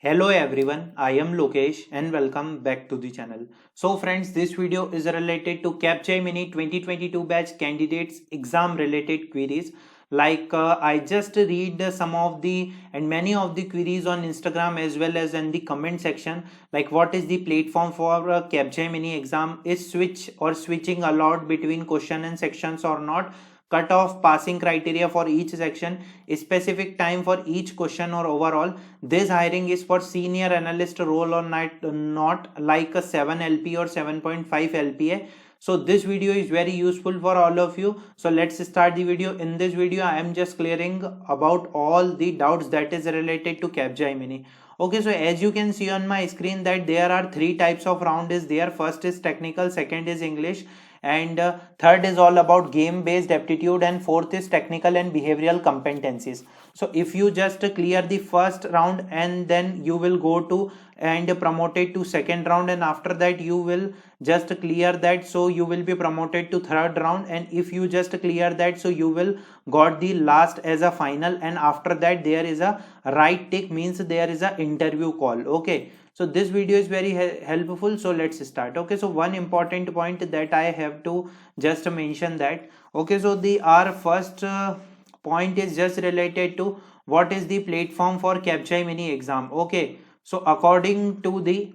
Hello everyone, I am Lokesh and welcome back to the channel. So friends, this video is related to Capgemini 2022 batch candidates exam related queries. I just read some of the and many of the queries on Instagram as well as in the comment section. Like what is the platform for Capgemini exam? Is switching allowed between question and sections or not? Cutoff passing criteria for each section, specific time for each question or overall. This hiring is for senior analyst role or not like a 7 LP or 7.5 LPA. So this video is very useful for all of you. So let's start the video. In this video I am just clearing about all the doubts that is related to Capgemini. Okay, so as you can see on my screen that there are three types of round is there. First is technical, second is English, and third is all about game based aptitude, and fourth is technical and behavioral competencies. So if you just clear the first round and then you will go to and promoted to second round, and after that you will just clear that, so you will be promoted to third round, and if you just clear that, so you will got the last as a final, and after that there is a right tick, means there is a interview call. Okay, so this video is very helpful. So let's start. Okay, so one important point that I have to just mention that, okay, so the our first point is just related to what is the platform for Capgemini exam. Okay, so according to the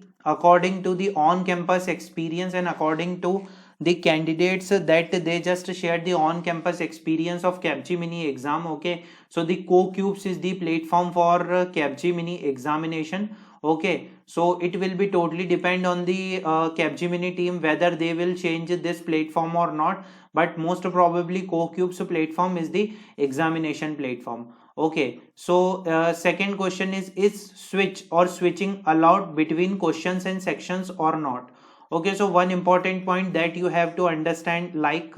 on campus experience, and according to the candidates that they just shared the on campus experience of Capgemini exam. Okay, so the CoCubes is the platform for Capgemini examination. Okay, so it will be totally depend on the Capgemini team whether they will change this platform or not, but most probably CoCubes platform is the examination platform. Okay, so second question is switching allowed between questions and sections or not? Okay, so one important point that you have to understand, like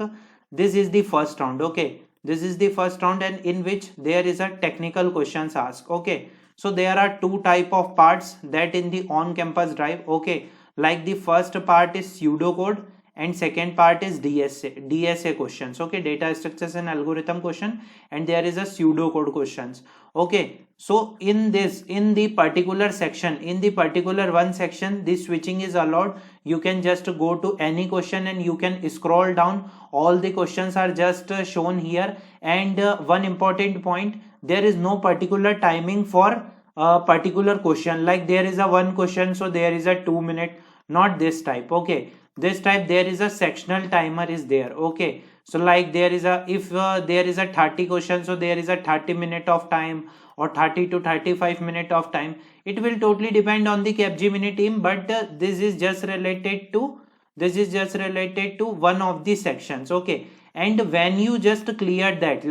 this is the first round. Okay, this is the first round, and in which there is a technical questions asked. Okay, so there are two type of parts that in the on campus drive. Okay, like the first part is pseudocode and second part is DSA questions. Okay, data structures and algorithm question, and there is a pseudocode questions. Okay, so in the particular section, in the particular one section, this switching is allowed. You can just go to any question and you can scroll down, all the questions are just shown here. And one important point, there is no particular timing for a particular question, like there is a one question, so there is a 2 minute, not this type. Okay, this type there is a sectional timer is there. Okay, so like there is a, if there is a 30 question, so there is a 30 minute of time, or 30 to 35 minute of time. It will totally depend on the Capgemini team, but this is just related to one of the sections. Okay, and when you just clear that,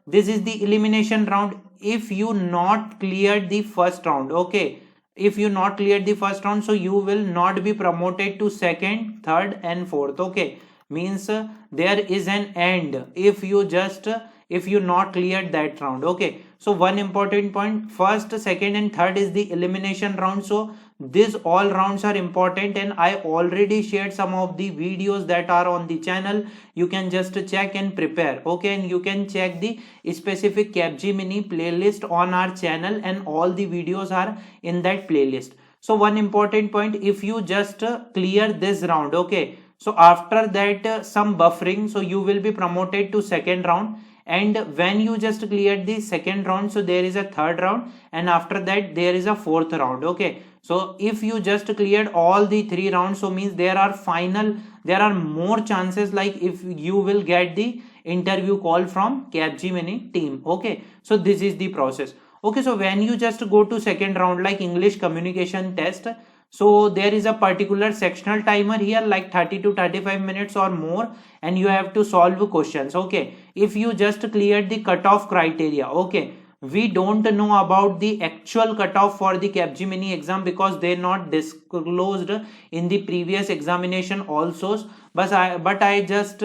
this is the elimination round. If you not cleared the first round, okay, if you not cleared the first round, so you will not be promoted to second, third and fourth. Okay, means there is an end if you not cleared that round. Okay, so one important point, first, second and third is the elimination round. So these all rounds are important, and I already shared some of the videos that are on the channel. You can just check and prepare. Okay, and you can check the specific Capgemini playlist on our channel, and all the videos are in that playlist. So one important point, if you just clear this round, okay, so after that some buffering, so you will be promoted to second round. And when you just cleared the second round, so there is a third round, and after that there is a fourth round. Okay, so if you just cleared all the three rounds, so means there are more chances, like if you will get the interview call from Capgemini team. Okay, so this is the process. Okay, so when you just go to second round, like English communication test, so there is a particular sectional timer here, like 30 to 35 minutes or more, and you have to solve questions. Okay, if you just cleared the cutoff criteria, okay, we don't know about the actual cutoff for the Capgemini exam because they not disclosed in the previous examination also, but I just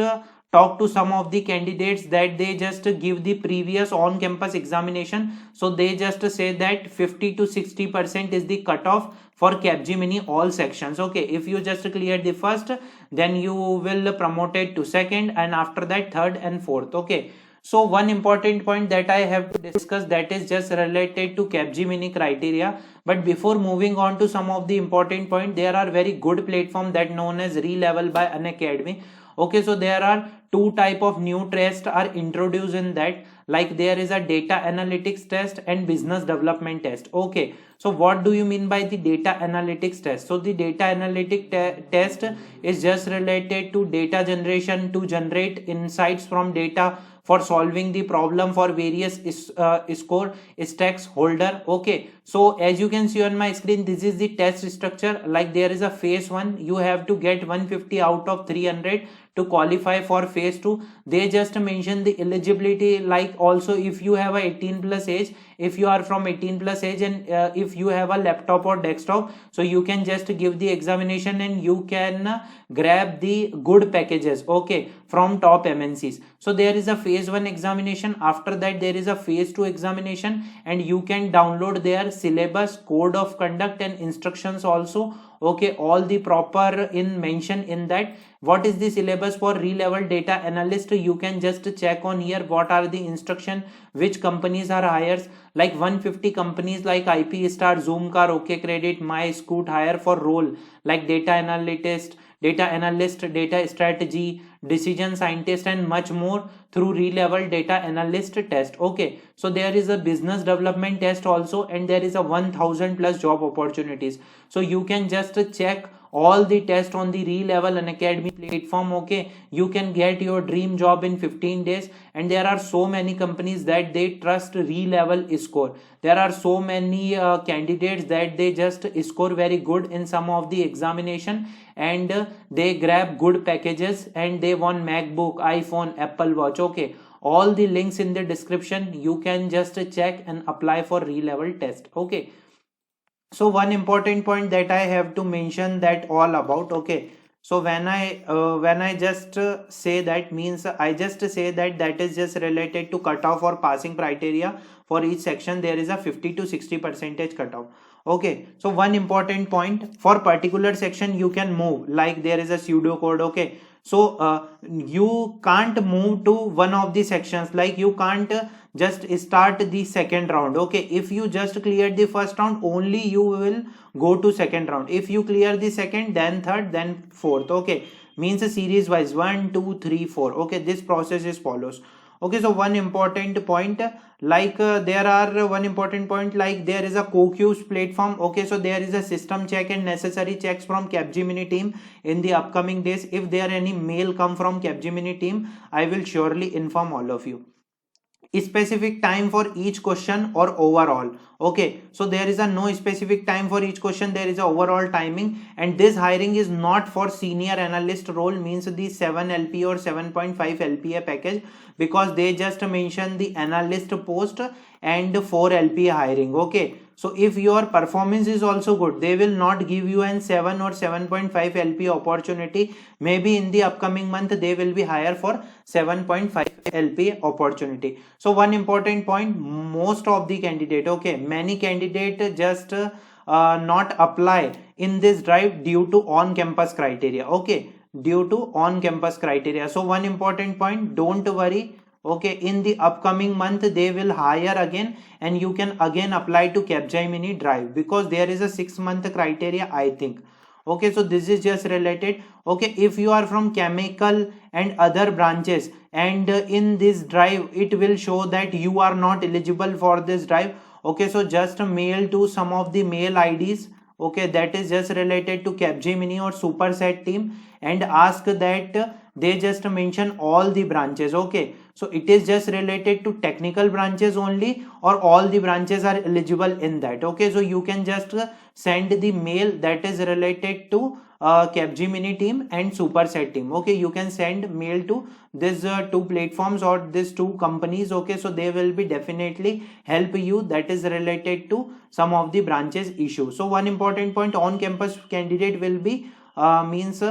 talk to some of the candidates that they just give the previous on campus examination, so they just say that 50 to 60% is the cutoff for Capgemini all sections. Okay, if you just clear the first, then you will promoted to second, and after that third and fourth. Okay, So one important point that I have to discuss, that is just related to Capgemini criteria. But before moving on to some of the important point, there are very good platform that known as Relevel by Unacademy. Okay, so there are two type of new tests are introduced in that. Like there is a data analytics test and business development test. Okay, so what do you mean by the data analytics test? So the data analytic test is just related to data generation to generate insights from data for solving the problem for various score stakeholder. Okay, so as you can see on my screen, this is the test structure. Like there is a phase 1, you have to get 150 out of 300 to qualify for phase 2. They just mention the eligibility, like also if you have a 18 plus age, if you are from 18 plus age, and if you have a laptop or desktop, so you can just give the examination and you can grab the good packages, okay, from top MNCs. So there is a phase 1 examination. After that there is a phase 2 examination, and you can download their syllabus, code of conduct and instructions also. Okay, all the proper in mention in that. What is the syllabus for Relevel data analyst? You can just check on here what are the instruction, which companies are hires. Like 150 companies like IP Star, Zoomcar, OK Credit, My Scoot hire for role like data analyst, data strategy, decision scientist and much more through Relevel data analyst test. Okay, so there is a business development test also, and there is a 1000 plus job opportunities. So you can just check all the tests on the Relevel and Academy platform. Okay, you can get your dream job in 15 days, and there are so many companies that they trust Relevel score. There are so many candidates that they just score very good in some of the examination, and they grab good packages and they won MacBook, iPhone, Apple Watch. Okay, all the links in the description, you can just check and apply for Relevel test. Okay, so one important point that I have to mention that all about. Okay, so when I just say that, means I just say that that is just related to cutoff or passing criteria. For each section there is a 50 to 60 percentage cutoff. Okay, so one important point, for particular section you can move, like there is a pseudo code. Okay, so you can't move to one of the sections, like you can't just start the second round. Okay, if you just clear the first round, only you will go to second round. If you clear the second, then third, then fourth. Okay, means a series wise 1 2 3 4. Okay, this process is follows. Okay, so one important point, like there are one important point, like there is a co-queues platform. Okay, so there is a system check and necessary checks from Capgemini team in the upcoming days. If there any mail come from Capgemini team, I will surely inform all of you. Specific time for each question or overall. Okay, so there is a no specific time for each question, there is a overall timing. And this hiring is not for senior analyst role, means the 7 LP or 7.5 LPA package, because they just mention the analyst post and 4 LP hiring. Okay, so if your performance is also good, they will not give you an 7 or 7.5 LP opportunity. Maybe in the upcoming month they will be higher for 7.5 LP opportunity. So one important point, most of the candidate, okay, many candidate just not apply in this drive due to on campus criteria. Okay, due to on campus criteria. So one important point, don't worry. Okay, in the upcoming month they will hire again, and you can again apply to Capgemini drive, because there is a 6-month criteria, I think. Okay, so this is just related. Okay, if you are from chemical and other branches, and in this drive it will show that you are not eligible for this drive. Okay, so just mail to some of the mail IDs. Okay, that is just related to Capgemini or Superset team, and ask that they just mention all the branches. Okay, so it is just related to technical branches only, or all the branches are eligible in that. Okay, so you can just send the mail that is related to Capgemini team and Superset team. Okay, you can send mail to these two platforms or these two companies. Okay, so they will be definitely help you, that is related to some of the branches issue. So one important point, on campus candidate will be means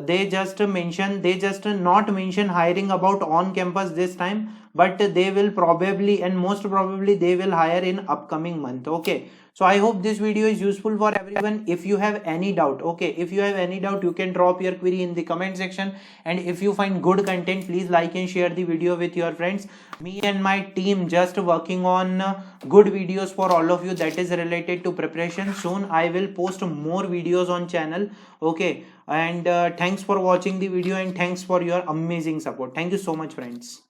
they just not mention hiring about on campus this time. but they will probably and most probably they will hire in upcoming month. Okay, so I hope this video is useful for everyone. If you have any doubt, okay, if you have any doubt, you can drop your query in the comment section. And if you find good content, please like and share the video with your friends. Me and my team just working on good videos for all of you that is related to preparation. Soon I will post more videos on channel. Okay, and thanks for watching the video and thanks for your amazing support. Thank you so much, friends.